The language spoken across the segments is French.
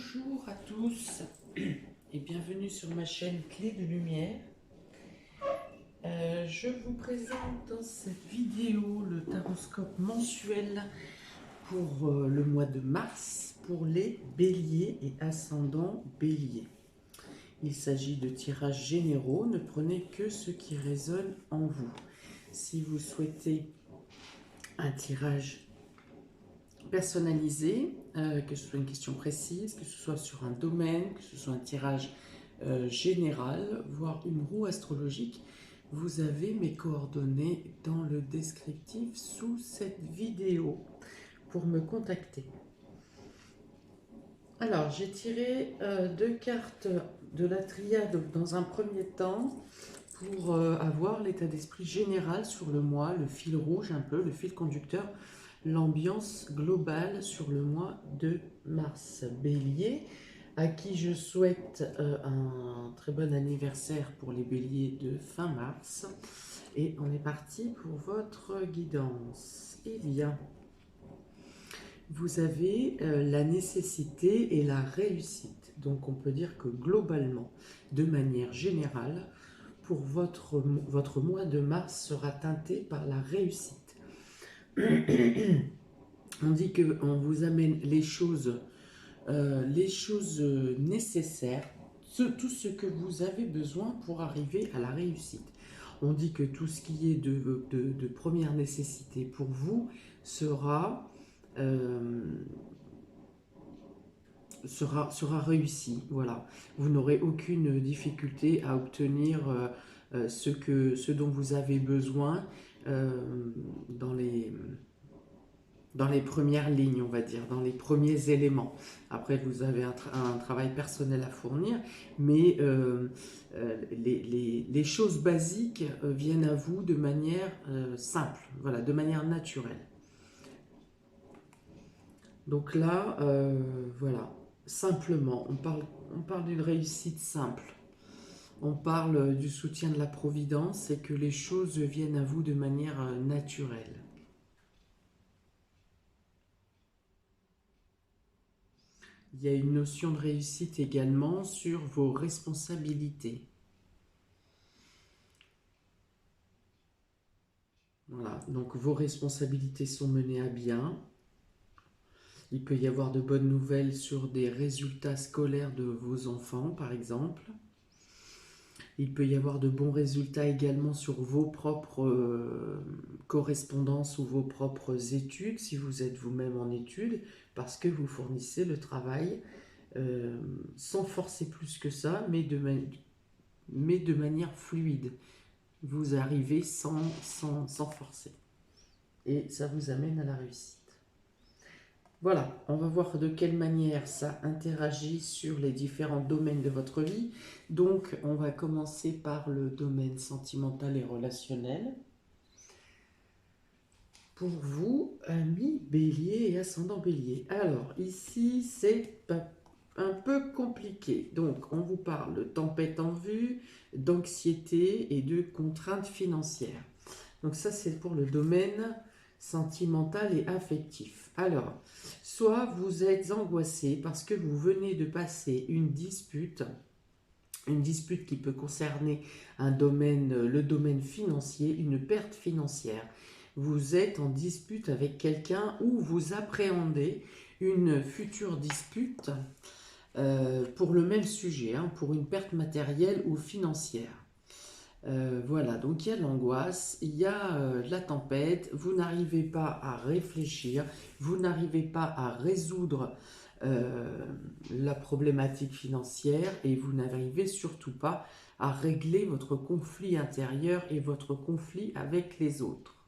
Bonjour à tous et bienvenue sur ma chaîne Clé de Lumière. Je vous présente dans cette vidéo le taroscope mensuel pour le mois de mars pour les béliers et ascendants béliers. Il s'agit de tirages généraux, ne prenez que ce qui résonne en vous. Si vous souhaitez un tirage personnalisé, que ce soit une question précise, que ce soit sur un domaine, que ce soit un tirage général, voire une roue astrologique, vous avez mes coordonnées dans le descriptif sous cette vidéo pour me contacter. Alors, j'ai tiré deux cartes de la triade dans un premier temps pour avoir l'état d'esprit général sur le mois, le fil rouge un peu, le fil conducteur, l'ambiance globale sur le mois de mars. Bélier, à qui je souhaite un très bon anniversaire pour les béliers de fin mars. Et on est parti pour votre guidance. Eh bien, vous avez la nécessité et la réussite. Donc on peut dire que globalement, de manière générale, pour votre mois de mars sera teinté par la réussite. On dit qu'on vous amène les choses nécessaires, tout ce que vous avez besoin pour arriver à la réussite. On dit que tout ce qui est de première nécessité pour vous sera réussi. Voilà. Vous n'aurez aucune difficulté à obtenir ce dont vous avez besoin dans les premières lignes, on va dire, dans les premiers éléments. Après, vous avez un travail personnel à fournir, mais les choses basiques viennent à vous de manière simple, voilà, de manière naturelle. Donc là, voilà, simplement, on parle d'une réussite simple. On parle du soutien de la Providence et que les choses viennent à vous de manière naturelle. Il y a une notion de réussite également sur vos responsabilités. Voilà, donc vos responsabilités sont menées à bien. Il peut y avoir de bonnes nouvelles sur des résultats scolaires de vos enfants, par exemple. Il peut y avoir de bons résultats également sur vos propres correspondances ou vos propres études, si vous êtes vous-même en études, parce que vous fournissez le travail sans forcer plus que ça, mais de manière fluide. Vous arrivez sans forcer. Et ça vous amène à la réussite. Voilà, on va voir de quelle manière ça interagit sur les différents domaines de votre vie. Donc, on va commencer par le domaine sentimental et relationnel. Pour vous, amis bélier et ascendant bélier. Alors, ici, c'est un peu compliqué. Donc, on vous parle de tempête en vue, d'anxiété et de contraintes financières. Donc ça, c'est pour le domaine sentimental et affectif. Alors, soit vous êtes angoissé parce que vous venez de passer une dispute qui peut concerner le domaine financier, une perte financière. Vous êtes en dispute avec quelqu'un ou vous appréhendez une future dispute pour le même sujet, pour une perte matérielle ou financière. Voilà, donc il y a l'angoisse, il y a la tempête, vous n'arrivez pas à réfléchir, vous n'arrivez pas à résoudre la problématique financière et vous n'arrivez surtout pas à régler votre conflit intérieur et votre conflit avec les autres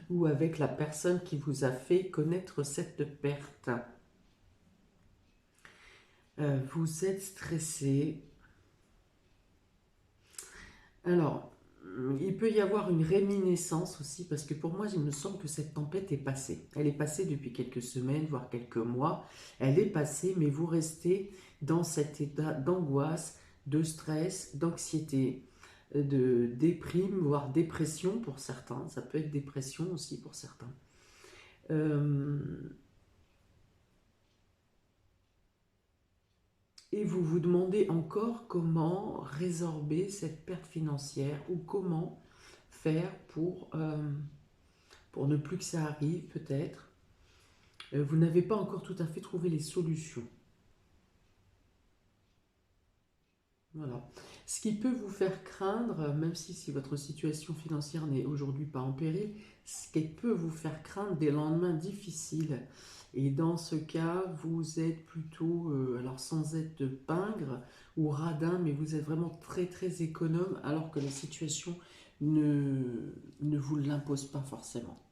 ou avec la personne qui vous a fait connaître cette perte. Vous êtes stressé. Alors, il peut y avoir une réminiscence aussi, parce que pour moi, il me semble que cette tempête est passée. Elle est passée depuis quelques semaines, voire quelques mois. Elle est passée, mais vous restez dans cet état d'angoisse, de stress, d'anxiété, de déprime, voire dépression pour certains. Ça peut être dépression aussi pour certains. Et vous vous demandez encore comment résorber cette perte financière ou comment faire pour ne plus que ça arrive peut-être. Vous n'avez pas encore tout à fait trouvé les solutions. Voilà. Ce qui peut vous faire craindre, même si votre situation financière n'est aujourd'hui pas en péril, ce qui peut vous faire craindre des lendemains difficiles. Et dans ce cas, vous êtes plutôt, alors sans être pingre ou radin, mais vous êtes vraiment très très économe alors que la situation ne vous l'impose pas forcément.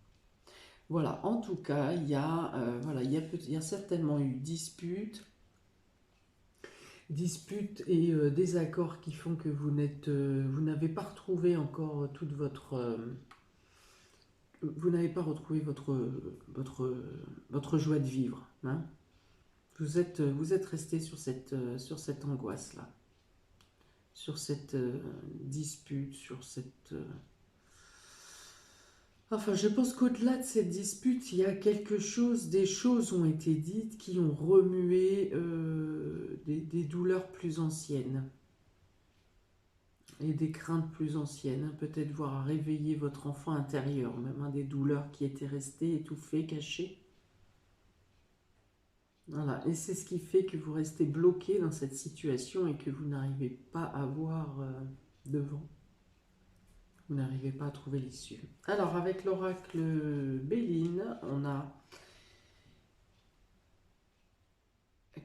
Voilà, en tout cas, voilà, il y a certainement eu disputes et désaccords qui font que vous n'avez pas retrouvé encore toute vous n'avez pas retrouvé votre joie de vivre, hein. Vous êtes resté sur cette angoisse-là, sur cette dispute, sur cette... Enfin, je pense qu'au-delà de cette dispute, il y a quelque chose, des choses ont été dites qui ont remué des douleurs plus anciennes et des craintes plus anciennes, hein. Peut-être voir réveiller votre enfant intérieur, même, hein, des douleurs qui étaient restées étouffées, cachées. Voilà, et c'est ce qui fait que vous restez bloqué dans cette situation et que vous n'arrivez pas à voir devant. Vous n'arrivez pas à trouver l'issue. Alors, avec l'oracle Béline, on a...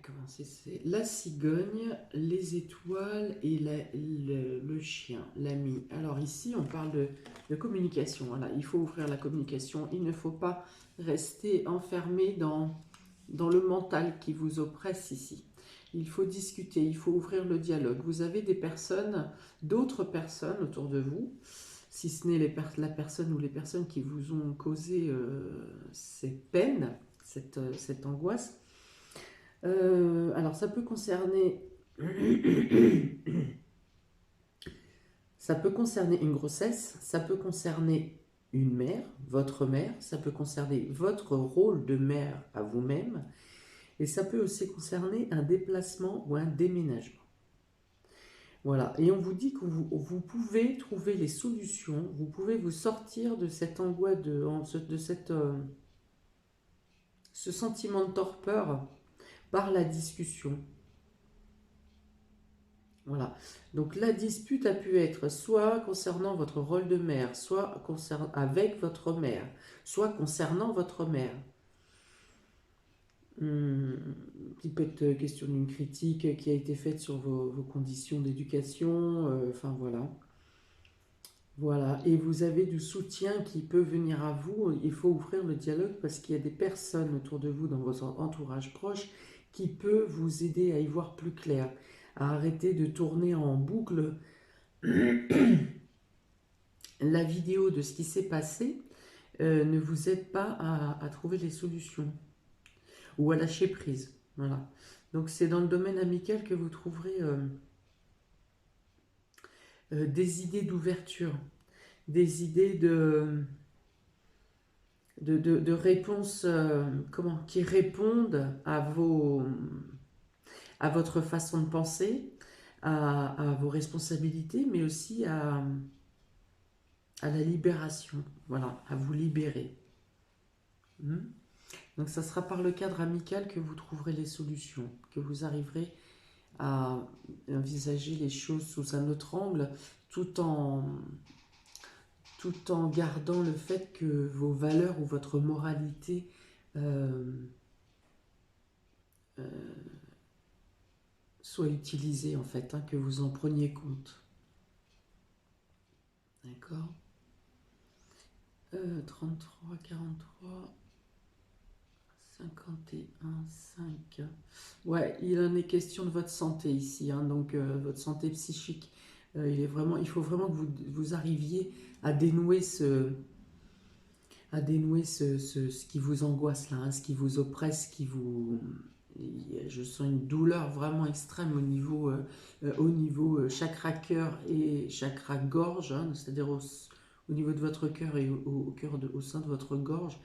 Comment c'est la cigogne, les étoiles et le chien, l'ami. Alors ici, on parle de communication. Voilà, il faut ouvrir la communication. Il ne faut pas rester enfermé dans le mental qui vous oppresse ici. Il faut discuter, il faut ouvrir le dialogue. Vous avez des personnes, d'autres personnes autour de vous, si ce n'est la personne ou les personnes qui vous ont causé ces peines, cette angoisse. Alors ça peut concerner ça peut concerner une grossesse, ça peut concerner une mère, votre mère, ça peut concerner votre rôle de mère à vous-même, et ça peut aussi concerner un déplacement ou un déménagement. Voilà, et on vous dit que vous pouvez trouver les solutions, vous pouvez vous sortir de cette angoisse, ce sentiment de torpeur par la discussion. Voilà, donc la dispute a pu être soit concernant votre rôle de mère, soit avec votre mère, soit concernant votre mère. Il peut être question d'une critique qui a été faite sur vos conditions d'éducation, enfin voilà. Voilà, et vous avez du soutien qui peut venir à vous. Il faut ouvrir le dialogue parce qu'il y a des personnes autour de vous, dans votre entourage proche, qui peuvent vous aider à y voir plus clair, à arrêter de tourner en boucle la vidéo de ce qui s'est passé. Ne vous aide pas à trouver les solutions ou à lâcher prise. Voilà. Donc c'est dans le domaine amical que vous trouverez des idées d'ouverture, des idées de réponses qui répondent à votre façon de penser, à vos responsabilités, mais aussi à la libération, voilà, à vous libérer. Donc ça sera par le cadre amical que vous trouverez les solutions, que vous arriverez à envisager les choses sous un autre angle, tout en gardant le fait que vos valeurs ou votre moralité soit utilisée en fait, hein, que vous en preniez compte. D'accord, 33, 43... 51, 5. Ouais, il en est question de votre santé ici, hein, donc votre santé psychique. Il faut vraiment que vous arriviez à dénouer ce qui vous angoisse là, hein, ce qui vous oppresse, je sens une douleur vraiment extrême au niveau chakra cœur et chakra gorge, hein, c'est-à-dire au niveau de votre cœur et au sein de votre gorge.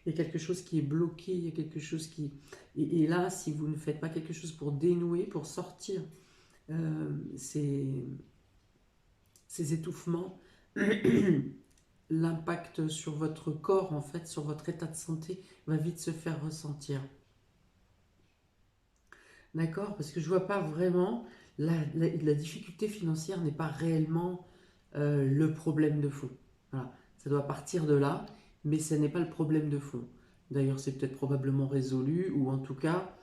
il y a quelque chose qui est bloqué, il y a quelque chose qui... Et là, si vous ne faites pas quelque chose pour dénouer, pour sortir ces, ces étouffements, l'impact sur votre corps, en fait, sur votre état de santé, va vite se faire ressentir. D'accord? Parce que je vois pas vraiment, la difficulté financière n'est pas réellement le problème de fond. Voilà. Ça doit partir de là, mais ce n'est pas le problème de fond. D'ailleurs, c'est peut-être probablement résolu, ou en tout cas,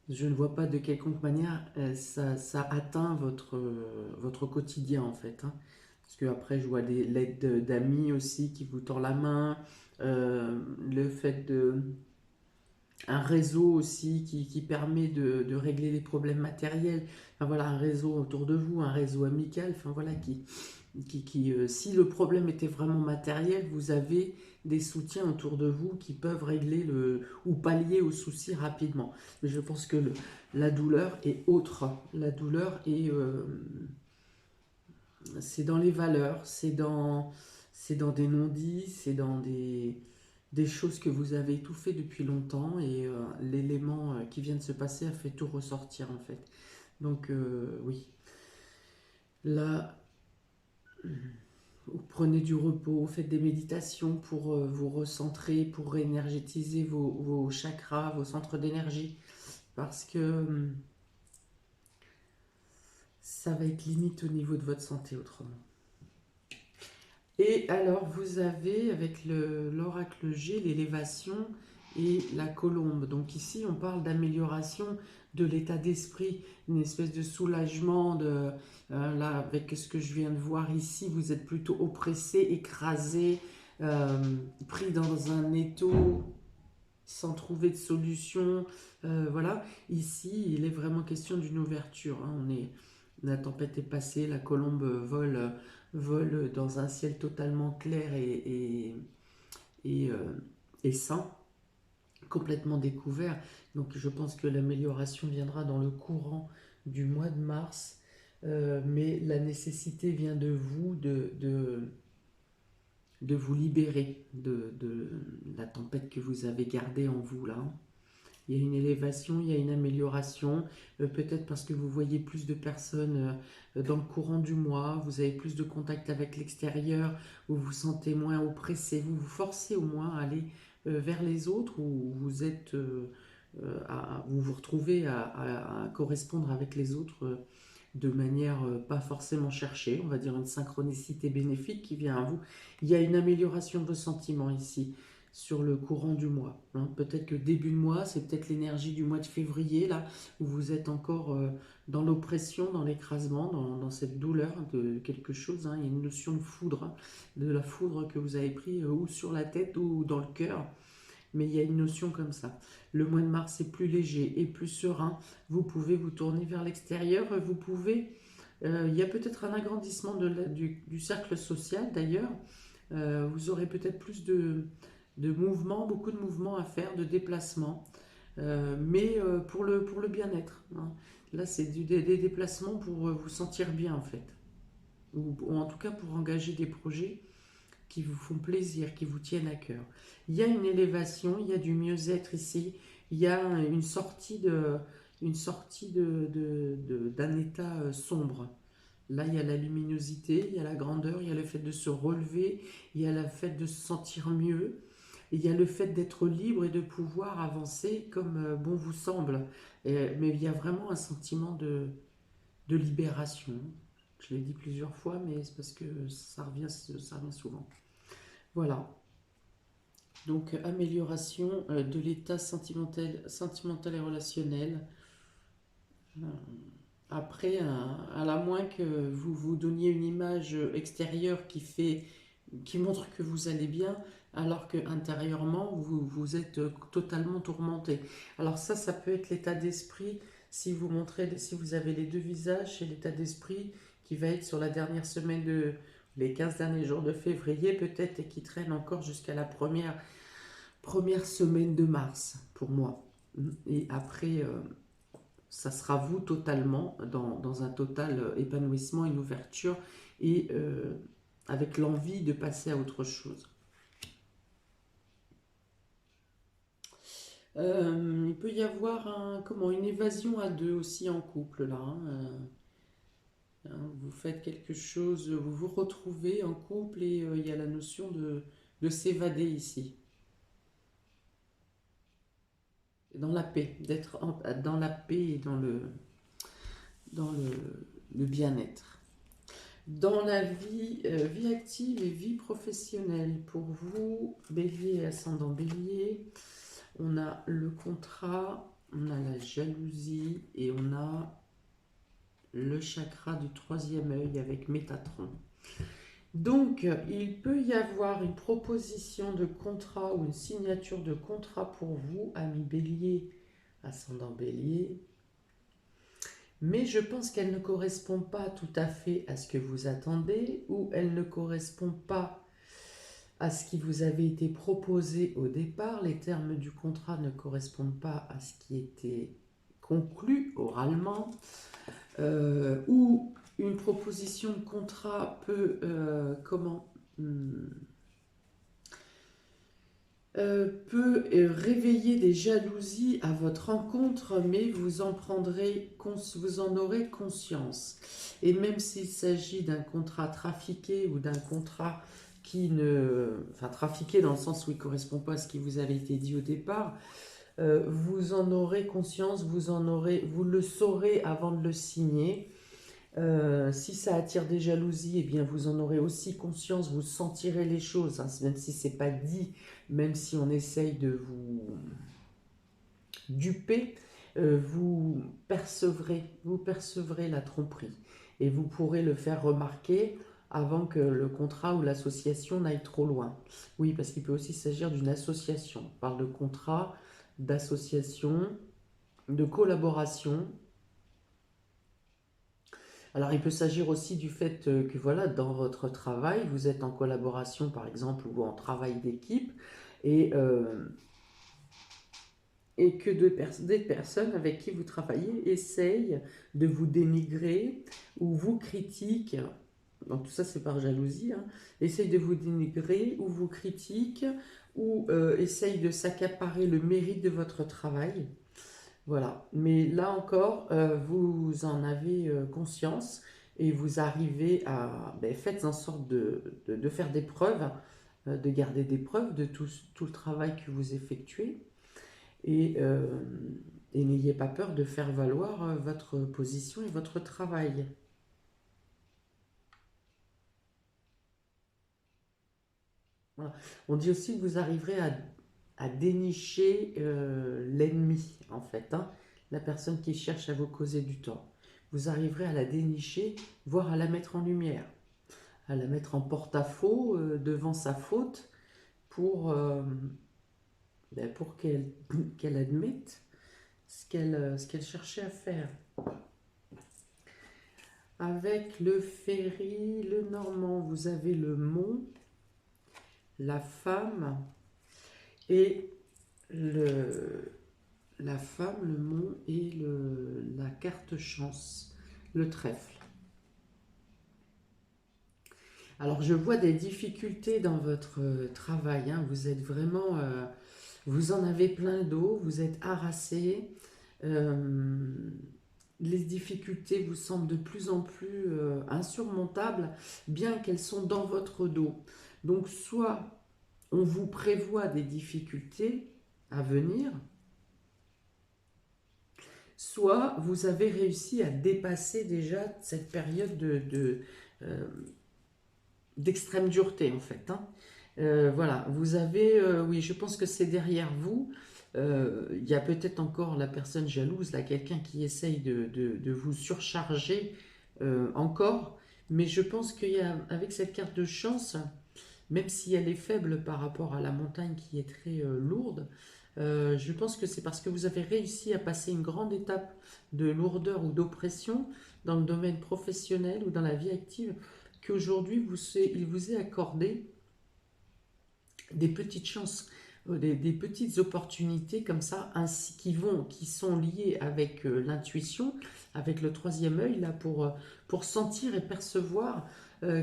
je ne vois pas de quelconque manière ça atteint votre quotidien en fait, hein. Parce que après, je vois l'aide d'amis aussi qui vous tend la main, le fait de un réseau aussi qui permet de régler les problèmes matériels. Enfin voilà, un réseau autour de vous, un réseau amical. Enfin voilà, si le problème était vraiment matériel, vous avez des soutiens autour de vous qui peuvent régler ou pallier aux soucis rapidement. Mais je pense que la douleur est autre. La douleur est, c'est dans les valeurs, c'est dans des non-dits, c'est dans des choses que vous avez étouffées depuis longtemps et l'élément qui vient de se passer a fait tout ressortir en fait. Donc oui, là, vous prenez du repos, faites des méditations pour vous recentrer, pour réénergétiser vos chakras, vos centres d'énergie, parce que ça va être limite au niveau de votre santé autrement. Et alors, vous avez avec l'oracle G l'élévation et la colombe. Donc ici, on parle d'amélioration de l'état d'esprit, une espèce de soulagement. Là, avec ce que je viens de voir ici, vous êtes plutôt oppressé, écrasé, pris dans un étau sans trouver de solution. Voilà, ici, il est vraiment question d'une ouverture, hein. La tempête est passée, la colombe vole dans un ciel totalement clair et, euh, et sain, complètement découvert. Donc je pense que l'amélioration viendra dans le courant du mois de mars, mais la nécessité vient de vous de vous libérer de la tempête que vous avez gardée en vous là. Il y a une élévation, il y a une amélioration, peut-être parce que vous voyez plus de personnes dans le courant du mois, vous avez plus de contact avec l'extérieur, vous vous sentez moins oppressé, vous vous forcez au moins à aller vers les autres, ou vous êtes, vous vous retrouvez à correspondre avec les autres de manière pas forcément cherchée, on va dire une synchronicité bénéfique qui vient à vous. Il y a une amélioration de vos sentiments ici sur le courant du mois, hein. Peut-être que début de mois, c'est peut-être l'énergie du mois de février, là, où vous êtes encore dans l'oppression, dans l'écrasement, dans cette douleur de quelque chose, hein. Il y a une notion de foudre, hein, de la foudre que vous avez pris ou sur la tête ou dans le cœur, mais il y a une notion comme ça. Le mois de mars est plus léger et plus serein, vous pouvez vous tourner vers l'extérieur, vous pouvez... il y a peut-être un agrandissement du cercle social d'ailleurs, vous aurez peut-être plus de mouvements, beaucoup de mouvements à faire, de déplacements, mais pour le bien-être, hein. Là, c'est des déplacements pour vous sentir bien en fait, ou en tout cas pour engager des projets qui vous font plaisir, qui vous tiennent à cœur. Il y a une élévation, il y a du mieux-être ici, il y a d'un état sombre. Là, il y a la luminosité, il y a la grandeur, il y a le fait de se relever, il y a le fait de se sentir mieux, il y a le fait d'être libre et de pouvoir avancer comme bon vous semble. Mais il y a vraiment un sentiment de libération. Je l'ai dit plusieurs fois, mais c'est parce que ça revient souvent. Voilà. Donc, amélioration de l'état sentimental et relationnel. Euh, Après, à la moins que vous vous donniez une image extérieure qui montre que vous allez bien, alors que intérieurement vous êtes totalement tourmenté. Alors ça peut être l'état d'esprit. Si vous avez les deux visages, c'est l'état d'esprit qui va être sur la dernière semaine les 15 derniers jours de février peut-être, et qui traîne encore jusqu'à la première semaine de mars pour moi. Et après, ça sera vous totalement dans un total épanouissement, une ouverture et avec l'envie de passer à autre chose. Il peut y avoir une évasion à deux aussi en couple là, hein. Vous faites quelque chose, vous vous retrouvez en couple et il y a la notion de s'évader ici, dans la paix, dans la paix et dans le bien-être. Dans la vie active et vie professionnelle, pour vous, Bélier et ascendant Bélier, on a le contrat, on a la jalousie et on a le chakra du troisième œil avec Métatron. Donc, il peut y avoir une proposition de contrat ou une signature de contrat pour vous, ami Bélier, ascendant Bélier, mais je pense qu'elle ne correspond pas tout à fait à ce que vous attendez ou elle ne correspond pas à ce qui vous avait été proposé au départ. Les termes du contrat ne correspondent pas à ce qui était conclu oralement. Ou une proposition de contrat peut, réveiller des jalousies à votre rencontre, mais vous en aurez conscience. Et même s'il s'agit d'un contrat trafiqué ou d'un contrat trafiqué dans le sens où il ne correspond pas à ce qui vous avait été dit au départ, vous en aurez conscience, vous le saurez avant de le signer. Si ça attire des jalousies, eh bien vous en aurez aussi conscience, vous sentirez les choses, hein, même si c'est pas dit, même si on essaye de vous duper, vous percevrez la tromperie et vous pourrez le faire remarquer avant que le contrat ou l'association n'aille trop loin. Oui, parce qu'il peut aussi s'agir d'une association. On parle de contrat, d'association, de collaboration. Alors, il peut s'agir aussi du fait que, voilà, dans votre travail, vous êtes en collaboration, par exemple, ou en travail d'équipe, et, euh, et que des personnes avec qui vous travaillez essayent de vous dénigrer ou vous critiquent. Donc, tout ça, c'est par jalousie, hein, essayent de vous dénigrer ou vous critiquent ou essayent de s'accaparer le mérite de votre travail. Voilà, mais là encore, vous en avez conscience et vous arrivez à... faites en sorte de faire des preuves, de garder des preuves de tout le travail que vous effectuez et, euh, et n'ayez pas peur de faire valoir votre position et votre travail. Voilà. On dit aussi que vous arriverez à dénicher l'ennemi, en fait, hein, la personne qui cherche à vous causer du tort. Vous arriverez à la dénicher, voire à la mettre en lumière, à la mettre en porte-à-faux devant sa faute pour qu'elle admette ce qu'elle cherchait à faire. Avec le ferry, le normand, vous avez le mont, la femme et la femme, le mont et la carte chance, le trèfle. Alors je vois des difficultés dans votre travail, hein. Vous êtes vraiment, vous en avez plein le dos, vous êtes harassé. euh, les difficultés vous semblent de plus en plus insurmontables, bien qu'elles sont dans votre dos. Donc soit on vous prévoit des difficultés à venir, soit vous avez réussi à dépasser déjà cette période euh, d'extrême dureté en fait, hein. Voilà, vous avez, oui, je pense que c'est derrière vous. Il y a peut-être encore la personne jalouse, là, quelqu'un qui essaye de vous surcharger encore, mais je pense qu'il y a, avec cette carte de chance, même si elle est faible par rapport à la montagne qui est très lourde, je pense que c'est parce que vous avez réussi à passer une grande étape de lourdeur ou d'oppression dans le domaine professionnel ou dans la vie active, qu'aujourd'hui il vous est accordé des petites chances, des petites opportunités comme ça, ainsi, qui sont liées avec l'intuition, avec le troisième œil, là, pour sentir et percevoir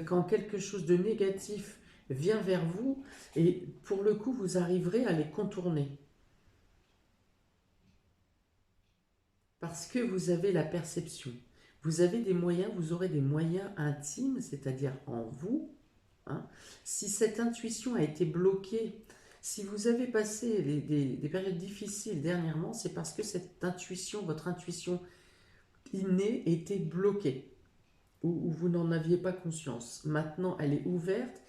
quand quelque chose de négatif vient vers vous, et pour le coup, vous arriverez à les contourner. Parce que vous avez la perception. Vous avez des moyens, vous aurez des moyens intimes, c'est-à-dire en vous. Hein. Si cette intuition a été bloquée, si vous avez passé des périodes difficiles dernièrement, c'est parce que cette intuition, votre intuition innée, était bloquée, ou vous n'en aviez pas conscience. Maintenant, elle est ouverte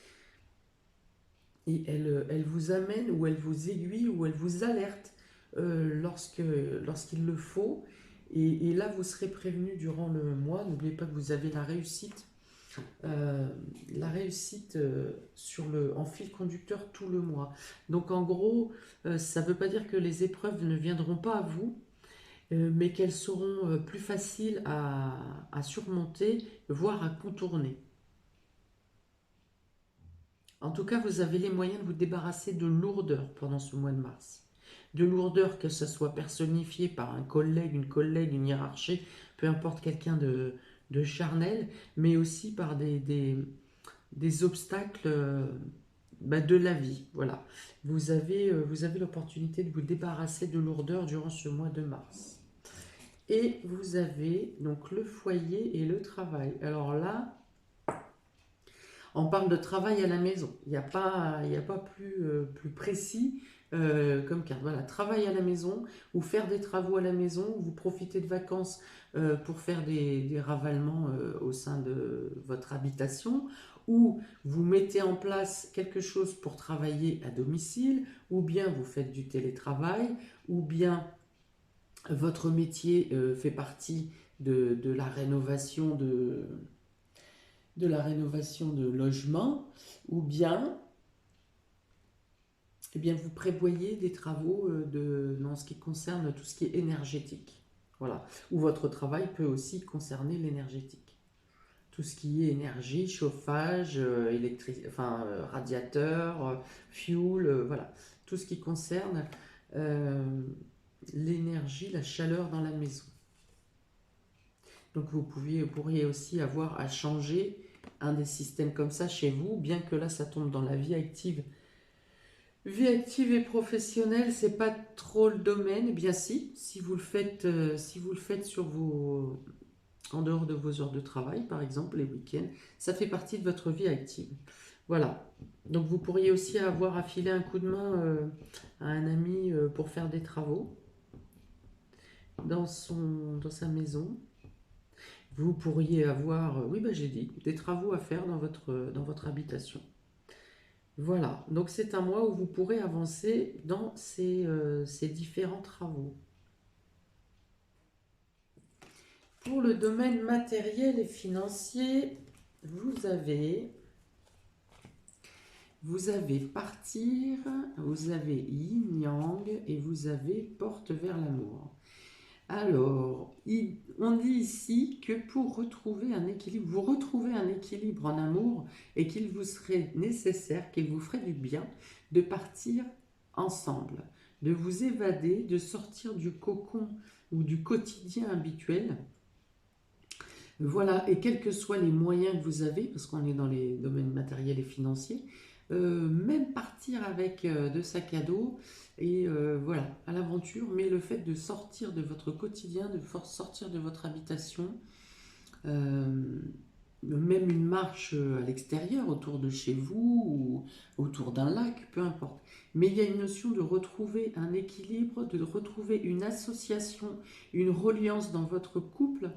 et elle vous amène, ou elle vous aiguille, ou elle vous alerte lorsqu'il le faut. Et là, vous serez prévenu durant le mois. N'oubliez pas que vous avez la réussite en fil conducteur tout le mois. Donc en gros, ça ne veut pas dire que les épreuves ne viendront pas à vous, mais qu'elles seront plus faciles à surmonter, voire à contourner. En tout cas, vous avez les moyens de vous débarrasser de lourdeur pendant ce mois de mars. De lourdeur, que ce soit personnifié par un collègue, une hiérarchie, peu importe, quelqu'un de charnel, mais aussi par des obstacles de la vie. Voilà. Vous avez l'opportunité de vous débarrasser de lourdeur durant ce mois de mars. Et vous avez donc le foyer et le travail. Alors là, on parle de travail à la maison. Il n'y a pas plus précis comme carte. Voilà, travail à la maison, ou faire des travaux à la maison, ou vous profitez de vacances pour faire des ravalements au sein de votre habitation, ou vous mettez en place quelque chose pour travailler à domicile, ou bien vous faites du télétravail, ou bien votre métier fait partie de la rénovation de logements, ou bien, eh bien vous prévoyez des travaux dans ce qui concerne tout ce qui est énergétique. Voilà. Ou votre travail peut aussi concerner l'énergétique. Tout ce qui est énergie, chauffage, radiateur, fuel, voilà. Tout ce qui concerne l'énergie, la chaleur dans la maison. Donc vous pourriez aussi avoir à changer un des systèmes comme ça chez vous, bien que là ça tombe dans la vie active. Vie active et professionnelle, c'est pas trop le domaine. Eh bien si vous le faites, en dehors de vos heures de travail, par exemple les week-ends, ça fait partie de votre vie active. Voilà. Donc vous pourriez aussi avoir à filer un coup de main à un ami pour faire des travaux dans sa maison. Vous pourriez avoir, oui, j'ai dit, des travaux à faire dans votre habitation. Voilà, donc c'est un mois où vous pourrez avancer dans ces différents travaux. Pour le domaine matériel et financier, vous avez partir, vous avez yin-yang et vous avez porte vers l'amour. Alors, on dit ici que pour retrouver un équilibre, vous retrouvez un équilibre en amour, et qu'il vous serait nécessaire, qu'il vous ferait du bien de partir ensemble, de vous évader, de sortir du cocon ou du quotidien habituel. Voilà, et quels que soient les moyens que vous avez, parce qu'on est dans les domaines matériels et financiers, même partir avec 2 sacs à dos, et voilà, à l'aventure, mais le fait de sortir de votre quotidien, de sortir de votre habitation, même une marche à l'extérieur, autour de chez vous, ou autour d'un lac, peu importe. Mais il y a une notion de retrouver un équilibre, de retrouver une association, une reliance dans votre couple,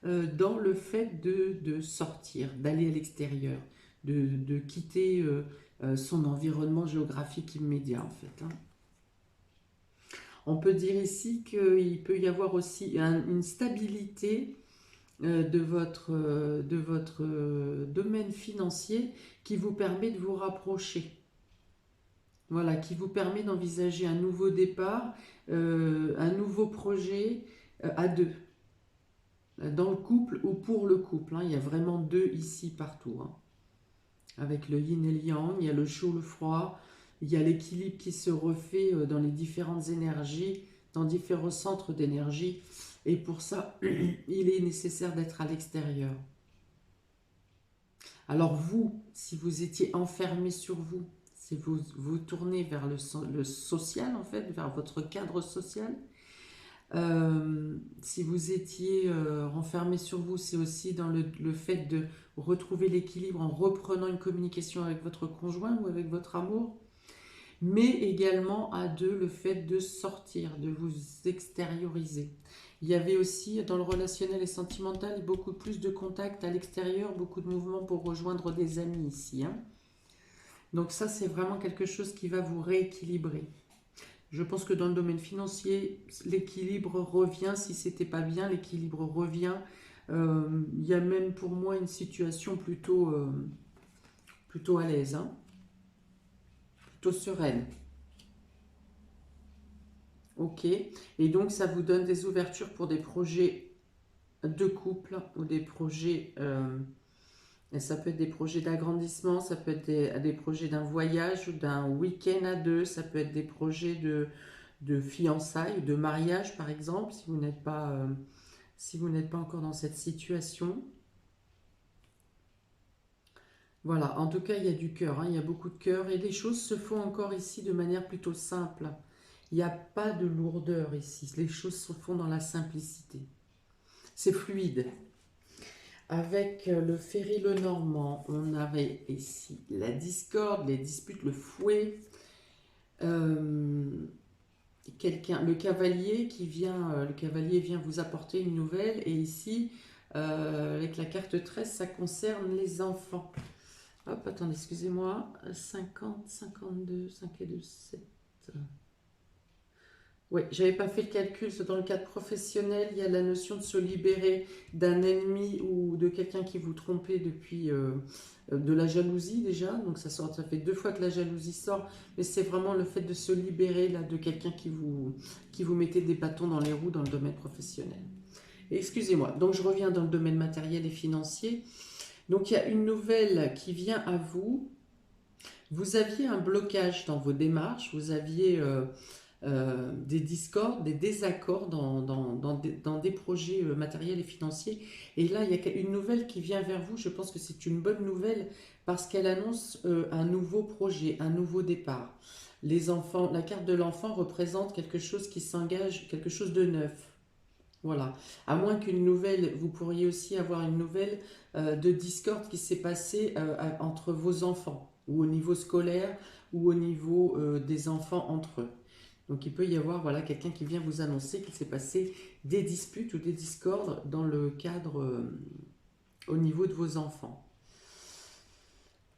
dans le fait de sortir, d'aller à l'extérieur, de quitter son environnement géographique immédiat, en fait. Hein. On peut dire ici qu'il peut y avoir aussi une stabilité de votre domaine financier qui vous permet de vous rapprocher. Voilà, qui vous permet d'envisager un nouveau départ, un nouveau projet à deux. Dans le couple ou pour le couple. Hein. Il y a vraiment deux ici partout. Hein. Avec le yin et le yang, il y a le chaud, le froid, il y a l'équilibre qui se refait dans les différentes énergies, dans différents centres d'énergie. Et pour ça, il est nécessaire d'être à l'extérieur. Alors vous, si vous étiez enfermé sur vous, si vous tournez vers le social, en fait, vers votre cadre social, si vous étiez renfermé sur vous, c'est aussi dans le fait de retrouver l'équilibre en reprenant une communication avec votre conjoint ou avec votre amour, mais également à deux, le fait de sortir, de vous extérioriser. Il y avait aussi dans le relationnel et sentimental beaucoup plus de contacts à l'extérieur, beaucoup de mouvements pour rejoindre des amis ici, hein. Donc ça, c'est vraiment quelque chose qui va vous rééquilibrer. Je pense que dans le domaine financier, l'équilibre revient. Si c'était pas bien, l'équilibre revient. Il y a même pour moi une situation plutôt à l'aise, hein, plutôt sereine. Ok. Et donc, ça vous donne des ouvertures pour des projets de couple ou des projets... et ça peut être des projets d'agrandissement, ça peut être des projets d'un voyage ou d'un week-end à deux, ça peut être des projets de fiançailles, de mariage par exemple, si vous n'êtes pas encore dans cette situation. Voilà, en tout cas, il y a du cœur, hein, il y a beaucoup de cœur et les choses se font encore ici de manière plutôt simple. Il n'y a pas de lourdeur ici, les choses se font dans la simplicité. C'est fluide. Avec le Ferry le Normand, on avait ici la discorde, les disputes, le fouet, euh, le cavalier vient vous apporter une nouvelle, et ici, avec la carte 13, ça concerne les enfants. Hop, attendez, excusez-moi, 50, 52, 5 et 2, 7... Oui, j'avais pas fait le calcul. Dans le cadre professionnel, il y a la notion de se libérer d'un ennemi ou de quelqu'un qui vous trompait depuis de la jalousie déjà. Donc ça fait 2 fois que la jalousie sort, mais c'est vraiment le fait de se libérer là de quelqu'un qui vous mettait des bâtons dans les roues dans le domaine professionnel. Et excusez-moi. Donc je reviens dans le domaine matériel et financier. Donc il y a une nouvelle qui vient à vous. Vous aviez un blocage dans vos démarches. Vous aviez des discordes, des désaccords dans des projets matériels et financiers. Et là, il y a une nouvelle qui vient vers vous. Je pense que c'est une bonne nouvelle parce qu'elle annonce un nouveau projet, un nouveau départ. Les enfants, la carte de l'enfant représente quelque chose qui s'engage, quelque chose de neuf. Voilà. À moins qu'une nouvelle, vous pourriez aussi avoir une nouvelle de discorde qui s'est passée entre vos enfants, ou au niveau scolaire, ou au niveau des enfants entre eux. Donc il peut y avoir voilà, quelqu'un qui vient vous annoncer qu'il s'est passé des disputes ou des discordes dans le cadre au niveau de vos enfants.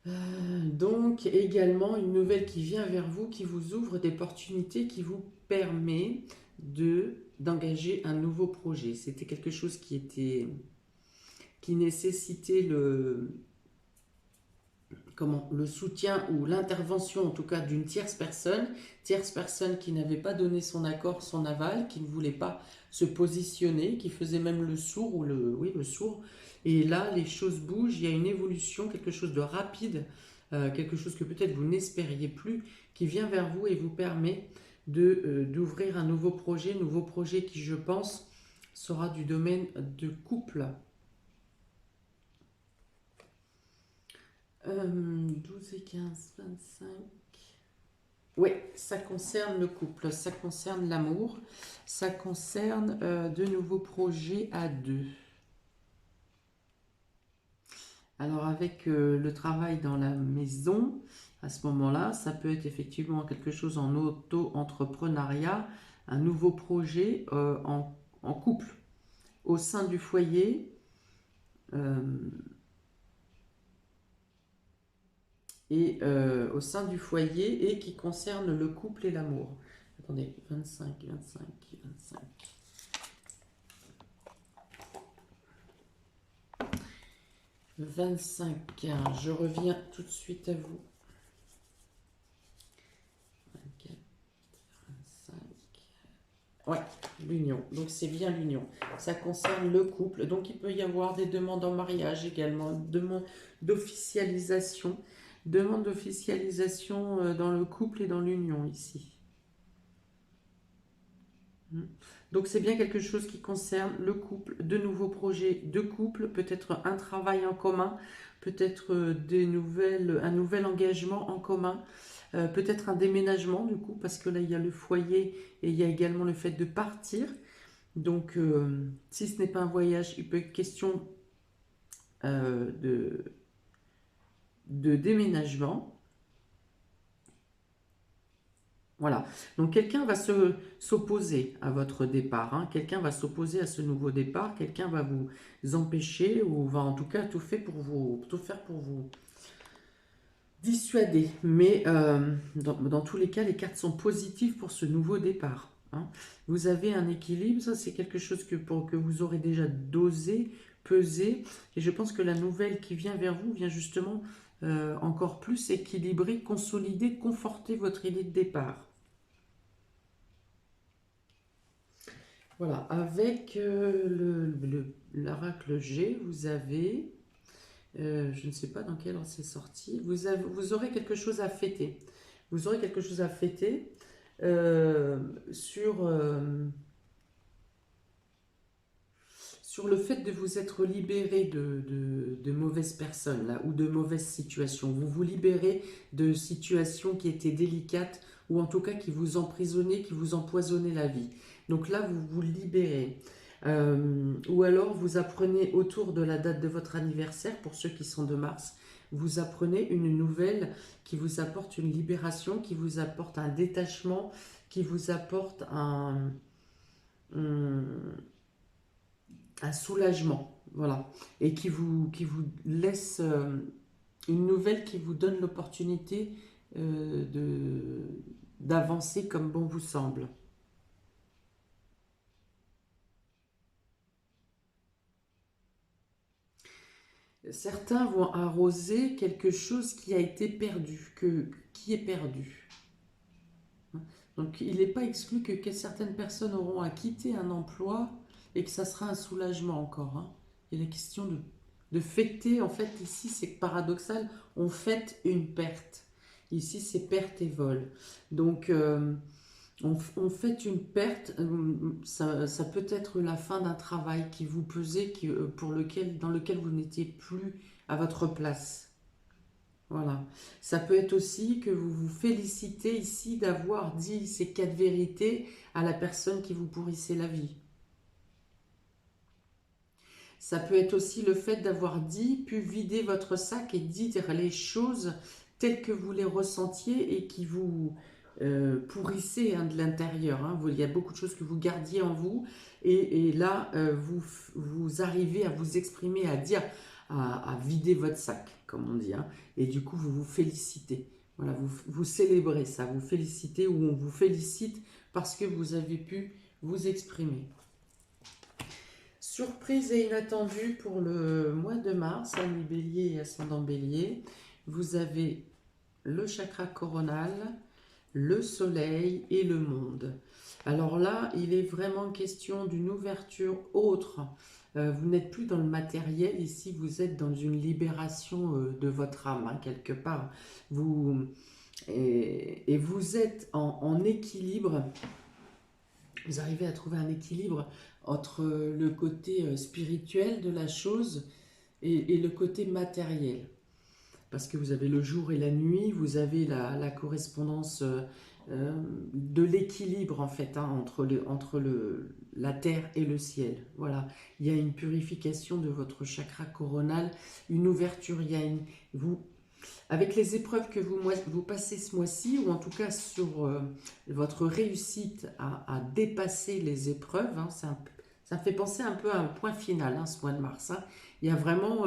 Donc également une nouvelle qui vient vers vous, qui vous ouvre des opportunités, qui vous permet d'engager un nouveau projet. C'était quelque chose qui nécessitait le soutien ou l'intervention en tout cas d'une tierce personne qui n'avait pas donné son accord, son aval, qui ne voulait pas se positionner, qui faisait même le sourd ou le sourd. Et là, les choses bougent, il y a une évolution, quelque chose de rapide, quelque chose que peut-être vous n'espériez plus, qui vient vers vous et vous permet d'ouvrir un nouveau projet qui, je pense, sera du domaine de couple. 12 et 15, 25. Oui, ça concerne le couple, ça concerne l'amour, ça concerne de nouveaux projets à deux. Alors avec le travail dans la maison, à ce moment-là, ça peut être effectivement quelque chose en auto-entrepreneuriat, un nouveau projet en couple, au sein du foyer. Au sein du foyer et qui concerne le couple et l'amour. Attendez, 25, 25, 25. 25, je reviens tout de suite à vous. 24, 25. Ouais, l'union. Donc c'est bien l'union. Ça concerne le couple. Donc il peut y avoir des demandes en mariage également, demandes d'officialisation. Demande d'officialisation dans le couple et dans l'union ici. Donc c'est bien quelque chose qui concerne le couple, de nouveaux projets de couple, peut-être un travail en commun, peut-être un nouvel engagement en commun, peut-être un déménagement du coup, parce que là il y a le foyer et il y a également le fait de partir. Donc, si ce n'est pas un voyage, il peut être question de déménagement. Voilà. Donc, quelqu'un va s'opposer à votre départ, hein. Quelqu'un va s'opposer à ce nouveau départ. Quelqu'un va vous empêcher ou va en tout cas tout faire pour vous dissuader. Mais dans tous les cas, les cartes sont positives pour ce nouveau départ, hein. Vous avez un équilibre. Ça, c'est quelque chose que vous aurez déjà dosé, pesé. Et je pense que la nouvelle qui vient vers vous vient justement encore plus équilibrer, consolider, conforter votre idée de départ. Voilà, avec l'oracle G, vous avez, je ne sais pas dans quel ordre c'est sorti, vous aurez quelque chose à fêter. Vous aurez quelque chose à fêter euh, sur, euh, sur le fait de vous être libéré de mauvaises personnes là, ou de mauvaises situations. Vous vous libérez de situations qui étaient délicates ou en tout cas qui vous emprisonnaient, qui vous empoisonnaient la vie. Donc là, vous vous libérez. Ou alors, vous apprenez autour de la date de votre anniversaire, pour ceux qui sont de mars, vous apprenez une nouvelle qui vous apporte une libération, qui vous apporte un détachement, qui vous apporte un, un soulagement, voilà, et qui vous laisse une nouvelle qui vous donne l'opportunité d'avancer comme bon vous semble. Certains vont arroser quelque chose qui a été perdu, qui est perdu. Donc il n'est pas exclu que certaines personnes auront à quitter un emploi et que ça sera un soulagement encore, hein. Il est question de fêter, en fait ici c'est paradoxal, on fête une perte. Ici c'est perte et vol. Donc on fête une perte, ça peut être la fin d'un travail qui vous pesait, dans lequel vous n'étiez plus à votre place. Voilà. Ça peut être aussi que vous vous félicitez ici d'avoir dit ces quatre vérités à la personne qui vous pourrissait la vie. Ça peut être aussi le fait d'avoir dit, pu vider votre sac et dire les choses telles que vous les ressentiez et qui vous pourrissaient, hein, de l'intérieur, hein. Il y a beaucoup de choses que vous gardiez en vous et là, vous arrivez à vous exprimer, à dire, à vider votre sac, comme on dit, hein. Et du coup, vous vous félicitez. Voilà, vous célébrez ça, vous félicitez ou on vous félicite parce que vous avez pu vous exprimer. Surprise et inattendue pour le mois de mars, ami Bélier et ascendant Bélier. Vous avez le chakra coronal, le soleil et le monde. Alors là, il est vraiment question d'une ouverture autre. Vous n'êtes plus dans le matériel, ici vous êtes dans une libération de votre âme, hein, quelque part. Et vous êtes en équilibre. Vous arrivez à trouver un équilibre entre le côté spirituel de la chose et le côté matériel. Parce que vous avez le jour et la nuit, vous avez la correspondance de l'équilibre en fait, hein, entre la terre et le ciel. Voilà, il y a une purification de votre chakra coronal, une ouverture, avec les épreuves que vous passez ce mois-ci, ou en tout cas sur votre réussite à dépasser les épreuves, hein, ça me fait penser un peu à un point final, hein, ce mois de mars, hein. Il y a vraiment,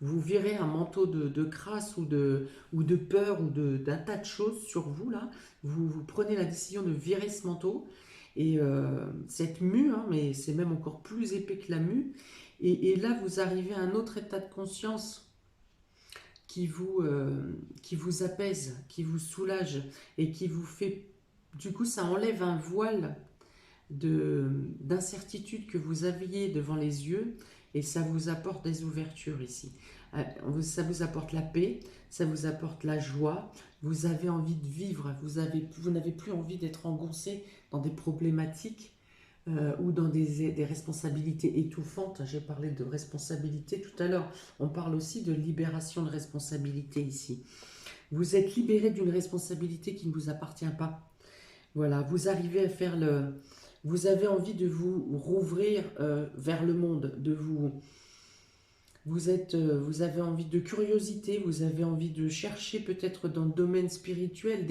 vous virez un manteau de crasse ou de peur ou d'un tas de choses sur vous, là. Vous prenez la décision de virer ce manteau. Et cette mue, hein, mais c'est même encore plus épais que la mue. Et là, vous arrivez à un autre état de conscience qui vous apaise, qui vous soulage et qui vous fait... Du coup, ça enlève un voile d'incertitude que vous aviez devant les yeux et ça vous apporte des ouvertures ici. Ça vous apporte la paix, ça vous apporte la joie, vous avez envie de vivre, vous n'avez plus envie d'être engoncé dans des problématiques ou dans des responsabilités étouffantes. J'ai parlé de responsabilité tout à l'heure. On parle aussi de libération de responsabilité ici. Vous êtes libéré d'une responsabilité qui ne vous appartient pas. Voilà, vous arrivez à faire Vous avez envie de vous rouvrir vers le monde, vous avez envie de curiosité, vous avez envie de chercher peut-être dans le domaine spirituel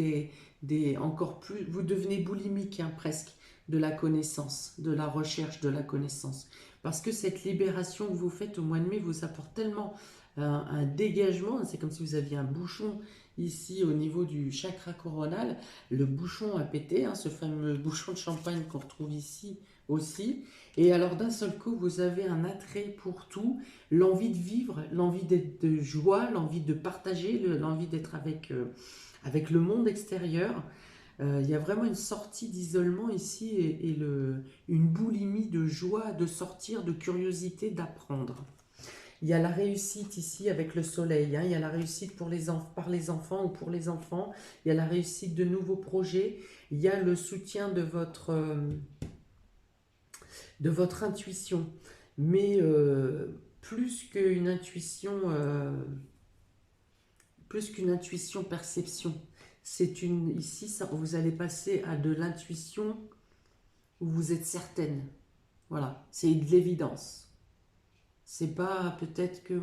encore plus, vous devenez boulimique hein, presque de la connaissance, de la recherche de la connaissance. Parce que cette libération que vous faites au mois de mai vous apporte tellement un dégagement, c'est comme si vous aviez un bouchon ici au niveau du chakra coronal, le bouchon a pété, hein, ce fameux bouchon de champagne qu'on retrouve ici aussi, et alors d'un seul coup vous avez un attrait pour tout, l'envie de vivre, l'envie d'être de joie, l'envie de partager, l'envie d'être avec le monde extérieur. Il y a vraiment une sortie d'isolement ici une boulimie de joie, de sortir, de curiosité, d'apprendre. Il y a la réussite ici avec le soleil, hein. Il y a la réussite par les enfants ou pour les enfants, il y a la réussite de nouveaux projets, il y a le soutien de votre intuition. Mais plus qu'une intuition perception. Ici, vous allez passer à de l'intuition où vous êtes certaine. Voilà, c'est de l'évidence. C'est pas peut-être que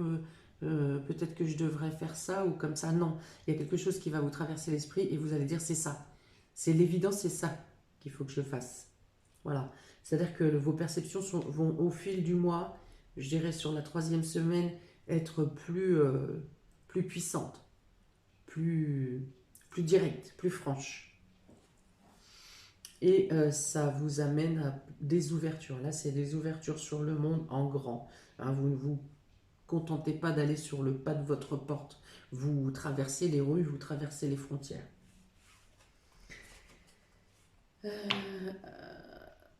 je devrais faire ça ou comme ça. Non, il y a quelque chose qui va vous traverser l'esprit et vous allez dire c'est ça. C'est l'évidence, c'est ça qu'il faut que je fasse. Voilà. C'est-à-dire que vos perceptions vont au fil du mois, je dirais sur la 3e semaine, être plus puissantes, plus, plus directes, plus franches. Et ça vous amène à des ouvertures. Là, c'est des ouvertures sur le monde en grand. Hein, vous ne vous contentez pas d'aller sur le pas de votre porte. Vous traversez les rues, vous traversez les frontières.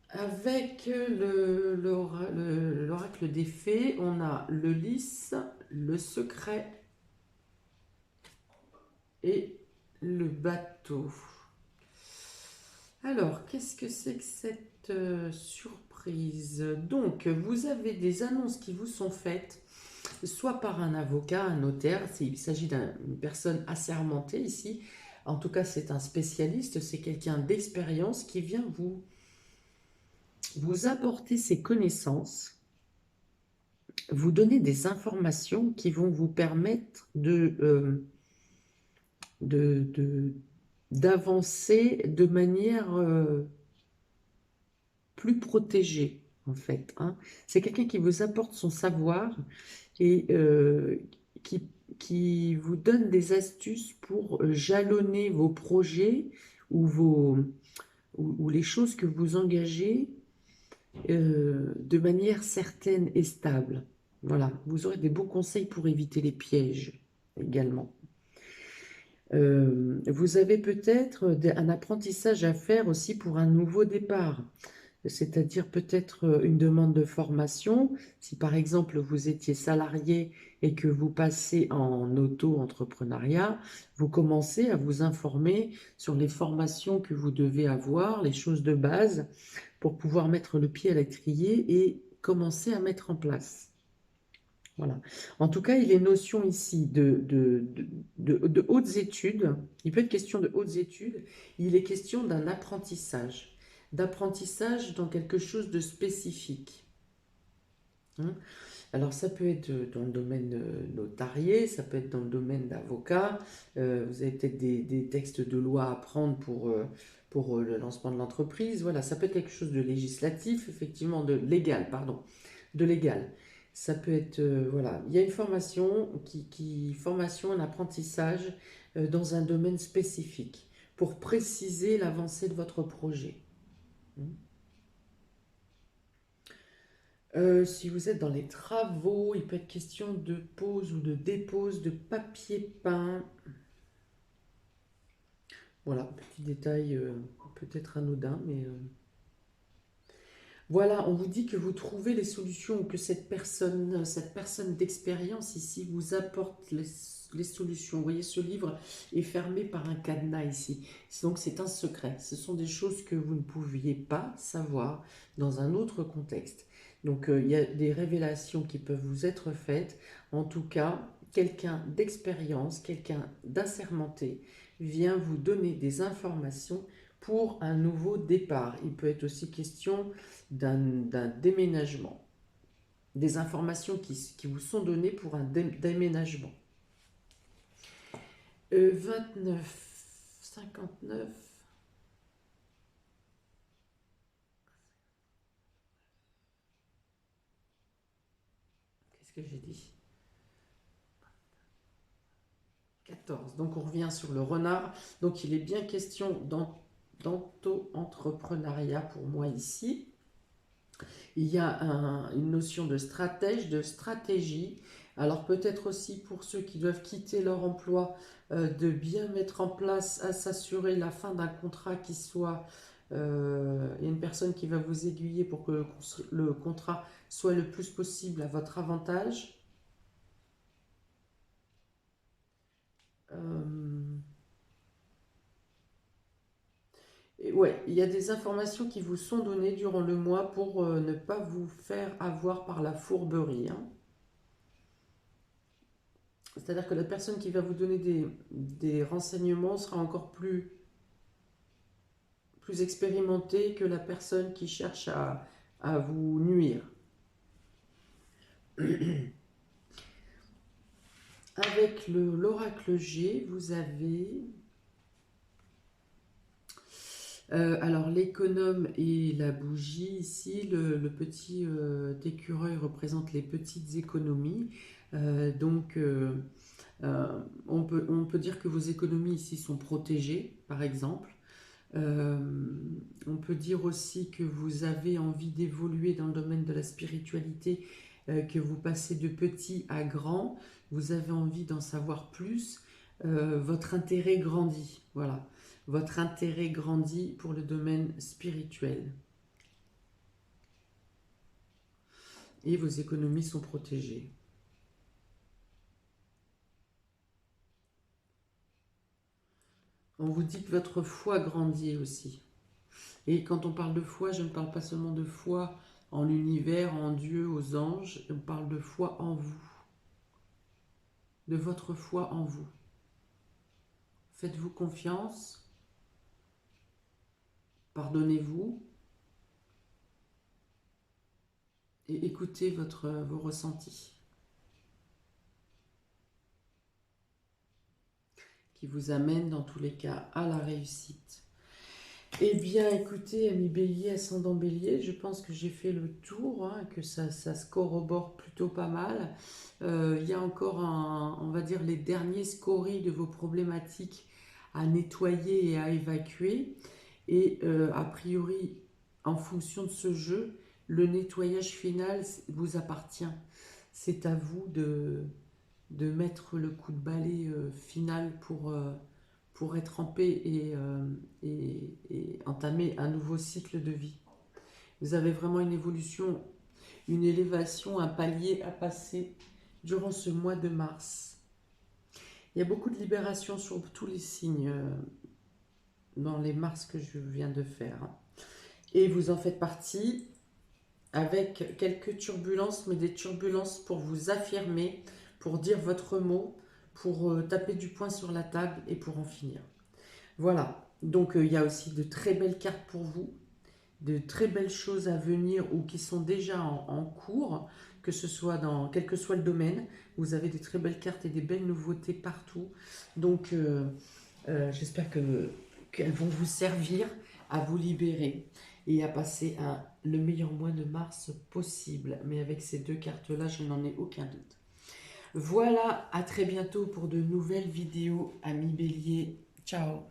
Avec l'oracle des fées, on a le lys, le secret et le bateau. Alors, qu'est-ce que c'est que cette surprise? Donc, vous avez des annonces qui vous sont faites, soit par un avocat, un notaire, il s'agit d'une personne assermentée ici. En tout cas, c'est un spécialiste, c'est quelqu'un d'expérience qui vient vous apporter ses connaissances, vous donner des informations qui vont vous permettre d'avancer de manière plus protégée, en fait. Hein. C'est quelqu'un qui vous apporte son savoir et qui vous donne des astuces pour jalonner vos projets ou les choses que vous engagez de manière certaine et stable. Voilà, vous aurez des bons conseils pour éviter les pièges également. Vous avez peut-être un apprentissage à faire aussi pour un nouveau départ, c'est-à-dire peut-être une demande de formation. Si par exemple vous étiez salarié et que vous passez en auto-entrepreneuriat, vous commencez à vous informer sur les formations que vous devez avoir, les choses de base, pour pouvoir mettre le pied à l'étrier et commencer à mettre en place. Voilà. En tout cas, il est notion ici de hautes études. Il peut être question de hautes études. Il est question d'un apprentissage. D'apprentissage dans quelque chose de spécifique. Hein. Alors, ça peut être dans le domaine notarié, ça peut être dans le domaine d'avocat. Vous avez peut-être des textes de loi à apprendre pour le lancement de l'entreprise. Voilà, ça peut être quelque chose de législatif, effectivement, de légal, pardon, de légal. Ça peut être, voilà, il y a une formation, formation, un apprentissage dans un domaine spécifique pour préciser l'avancée de votre projet. Si vous êtes dans les travaux, il peut être question de pose ou de dépose de papier peint. Voilà, petit détail peut-être anodin, mais voilà, on vous dit que vous trouvez les solutions, que cette personne d'expérience ici vous apporte les solutions. Vous voyez, ce livre est fermé par un cadenas ici. Donc c'est un secret. Ce sont des choses que vous ne pouviez pas savoir dans un autre contexte. Donc il y a des révélations qui peuvent vous être faites. En tout cas, quelqu'un d'expérience, quelqu'un d'assermenté vient vous donner des informations pour un nouveau départ. Il peut être aussi question d'un déménagement. Des informations qui vous sont données pour un déménagement. 29, 59. Qu'est-ce que j'ai dit? 14. Donc on revient sur le renard. Donc il est bien question d'auto-entrepreneuriat pour moi ici. Il y a une notion de stratège, de stratégie. Alors peut-être aussi pour ceux qui doivent quitter leur emploi, de bien mettre en place, à s'assurer la fin d'un contrat qui soit... il y a une personne qui va vous aiguiller pour que le contrat soit le plus possible à votre avantage. Ouais, il y a des informations qui vous sont données durant le mois pour ne pas vous faire avoir par la fourberie, hein. C'est-à-dire que la personne qui va vous donner des renseignements sera encore plus expérimentée que la personne qui cherche à vous nuire. Avec l'oracle G, vous avez... alors l'économe et la bougie ici, le petit écureuil représente les petites économies. Donc on peut dire que vos économies ici sont protégées, par exemple. On peut dire aussi que vous avez envie d'évoluer dans le domaine de la spiritualité, que vous passez de petit à grand, vous avez envie d'en savoir plus, votre intérêt grandit, voilà. Votre intérêt grandit pour le domaine spirituel. Et vos économies sont protégées. On vous dit que votre foi grandit aussi. Et quand on parle de foi, je ne parle pas seulement de foi en l'univers, en Dieu, aux anges, on parle de foi en vous. De votre foi en vous. Faites-vous confiance. Pardonnez-vous. Et écoutez vos ressentis. Qui vous amènent dans tous les cas à la réussite. Eh bien, écoutez, ami Bélier, ascendant Bélier, je pense que j'ai fait le tour, hein, que ça se corrobore plutôt pas mal. Il y a encore, on va dire, les derniers scories de vos problématiques à nettoyer et à évacuer. Et a priori, en fonction de ce jeu, le nettoyage final vous appartient. C'est à vous de mettre le coup de balai final pour être en paix et entamer un nouveau cycle de vie. Vous avez vraiment une évolution, une élévation, un palier à passer durant ce mois de mars. Il y a beaucoup de libération sur tous les signes dans les mars que je viens de faire. Et vous en faites partie avec quelques turbulences, mais des turbulences pour vous affirmer, pour dire votre mot, pour taper du poing sur la table et pour en finir. Voilà, donc il y a aussi de très belles cartes pour vous, de très belles choses à venir ou qui sont déjà en cours, que ce soit dans quel que soit le domaine. Vous avez des très belles cartes et des belles nouveautés partout. Donc j'espère qu'elles vont vous servir à vous libérer et à passer le meilleur mois de mars possible. Mais avec ces deux cartes-là, je n'en ai aucun doute. Voilà, à très bientôt pour de nouvelles vidéos, amis Bélier. Ciao!